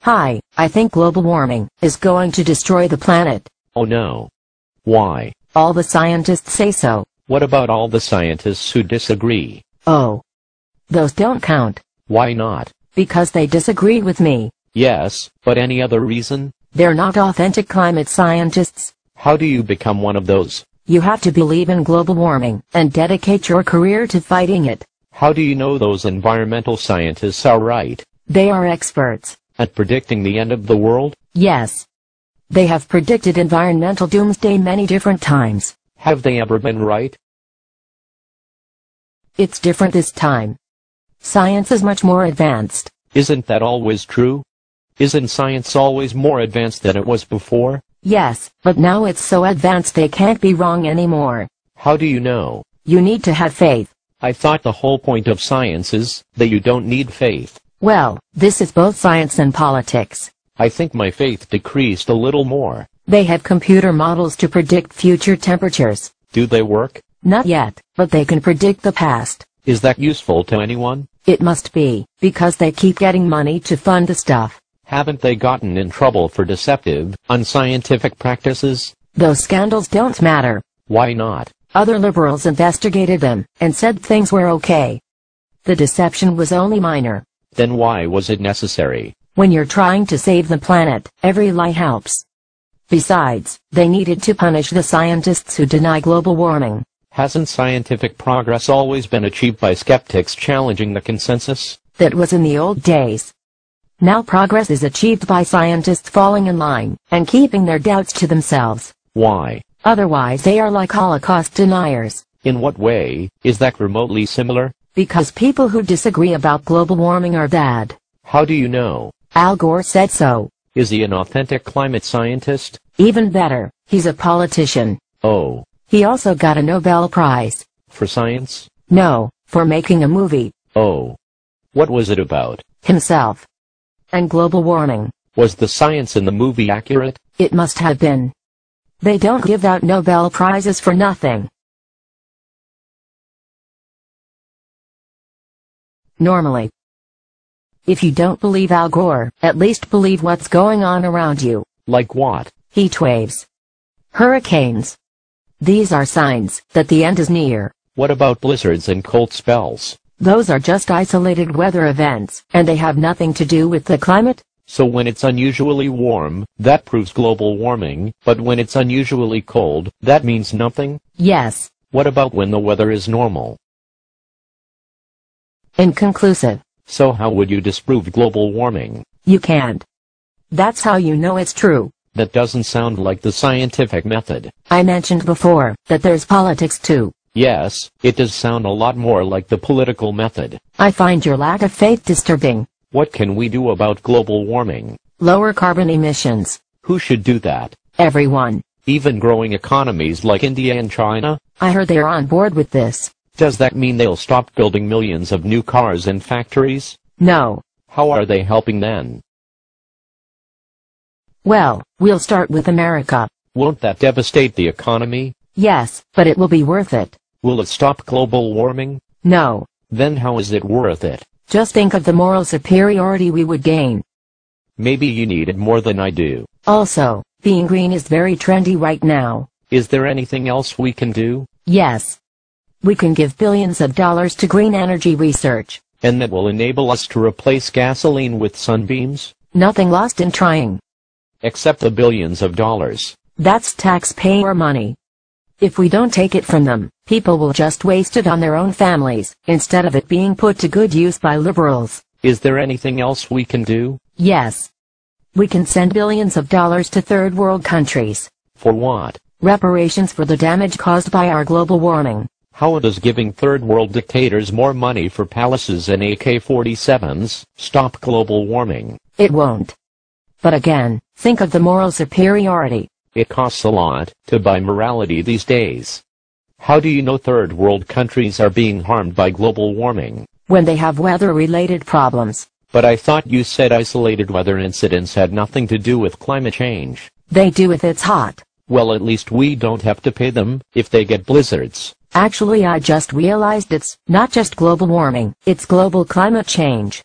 Hi, I think global warming is going to destroy the planet. Oh no. Why? All the scientists say so. What about all the scientists who disagree? Oh. Those don't count. Why not? Because they disagree with me. Yes, but any other reason? They're not authentic climate scientists. How do you become one of those? You have to believe in global warming and dedicate your career to fighting it. How do you know those environmental scientists are right? They are experts. At predicting the end of the world? Yes. They have predicted environmental doomsday many different times. Have they ever been right? It's different this time. Science is much more advanced. Isn't that always true? Isn't science always more advanced than it was before? Yes, but now it's so advanced they can't be wrong anymore. How do you know? You need to have faith. I thought the whole point of science is that you don't need faith. Well, this is both science and politics. I think my faith decreased a little more. They have computer models to predict future temperatures. Do they work? Not yet, but they can predict the past. Is that useful to anyone? It must be, because they keep getting money to fund the stuff. Haven't they gotten in trouble for deceptive, unscientific practices? Those scandals don't matter. Why not? Other liberals investigated them, and said things were okay. The deception was only minor. Then why was it necessary? When you're trying to save the planet, every lie helps. Besides, they needed to punish the scientists who deny global warming. Hasn't scientific progress always been achieved by skeptics challenging the consensus? That was in the old days. Now progress is achieved by scientists falling in line, and keeping their doubts to themselves. Why? Otherwise they are like Holocaust deniers. In what way is that remotely similar? Because people who disagree about global warming are bad. How do you know? Al Gore said so. Is he an authentic climate scientist? Even better, he's a politician. Oh. He also got a Nobel Prize. For science? No, for making a movie. Oh. What was it about? Himself. And global warming. Was the science in the movie accurate? It must have been. They don't give out Nobel Prizes for nothing. Normally. If you don't believe Al Gore, at least believe what's going on around you. Like what? Heat waves. Hurricanes. These are signs that the end is near. What about blizzards and cold spells? Those are just isolated weather events, and they have nothing to do with the climate. So when it's unusually warm, that proves global warming, but when it's unusually cold, that means nothing? Yes. What about when the weather is normal? Inconclusive. So how would you disprove global warming? You can't. That's how you know it's true. That doesn't sound like the scientific method. I mentioned before that there's politics too. Yes, it does sound a lot more like the political method. I find your lack of faith disturbing. What can we do about global warming? Lower carbon emissions. Who should do that? Everyone. Even growing economies like India and China? I heard they're on board with this. Does that mean they'll stop building millions of new cars and factories? No. How are they helping then? Well, we'll start with America. Won't that devastate the economy? Yes, but it will be worth it. Will it stop global warming? No. Then how is it worth it? Just think of the moral superiority we would gain. Maybe you need it more than I do. Also, being green is very trendy right now. Is there anything else we can do? Yes. We can give billions of dollars to green energy research. And that will enable us to replace gasoline with sunbeams? Nothing lost in trying. Except the billions of dollars. That's taxpayer money. If we don't take it from them, people will just waste it on their own families, instead of it being put to good use by liberals. Is there anything else we can do? Yes. We can send billions of dollars to third world countries. For what? Reparations for the damage caused by our global warming. How does giving third world dictators more money for palaces and AK-47s stop global warming? It won't. But again, think of the moral superiority. It costs a lot to buy morality these days. How do you know third world countries are being harmed by global warming? When they have weather-related problems. But I thought you said isolated weather incidents had nothing to do with climate change. They do if it's hot. Well, at least we don't have to pay them if they get blizzards. Actually, I just realized it's not just global warming, it's global climate change.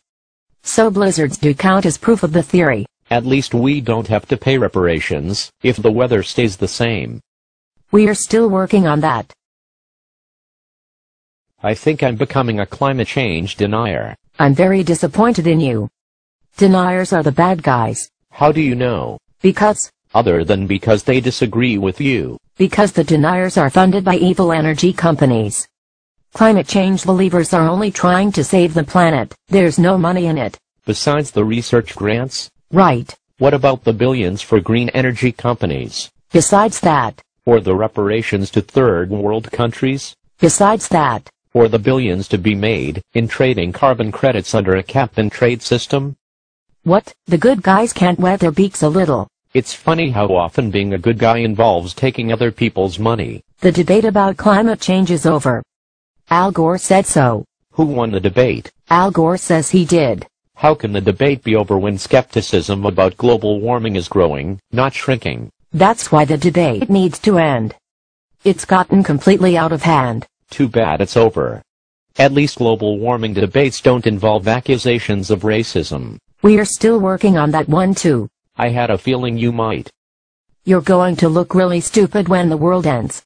So blizzards do count as proof of the theory. At least we don't have to pay reparations if the weather stays the same. We are still working on that. I think I'm becoming a climate change denier. I'm very disappointed in you. Deniers are the bad guys. How do you know? Because Because they disagree with you. Because the deniers are funded by evil energy companies. Climate change believers are only trying to save the planet. There's no money in it. Besides the research grants? Right. What about the billions for green energy companies? Besides that. Or the reparations to third world countries? Besides that. Or the billions to be made in trading carbon credits under a cap-and-trade system? What? The good guys can't wet their beaks a little. It's funny how often being a good guy involves taking other people's money. The debate about climate change is over. Al Gore said so. Who won the debate? Al Gore says he did. How can the debate be over when skepticism about global warming is growing, not shrinking? That's why the debate needs to end. It's gotten completely out of hand. Too bad it's over. At least global warming debates don't involve accusations of racism. We are still working on that one too. I had a feeling you might. You're going to look really stupid when the world ends.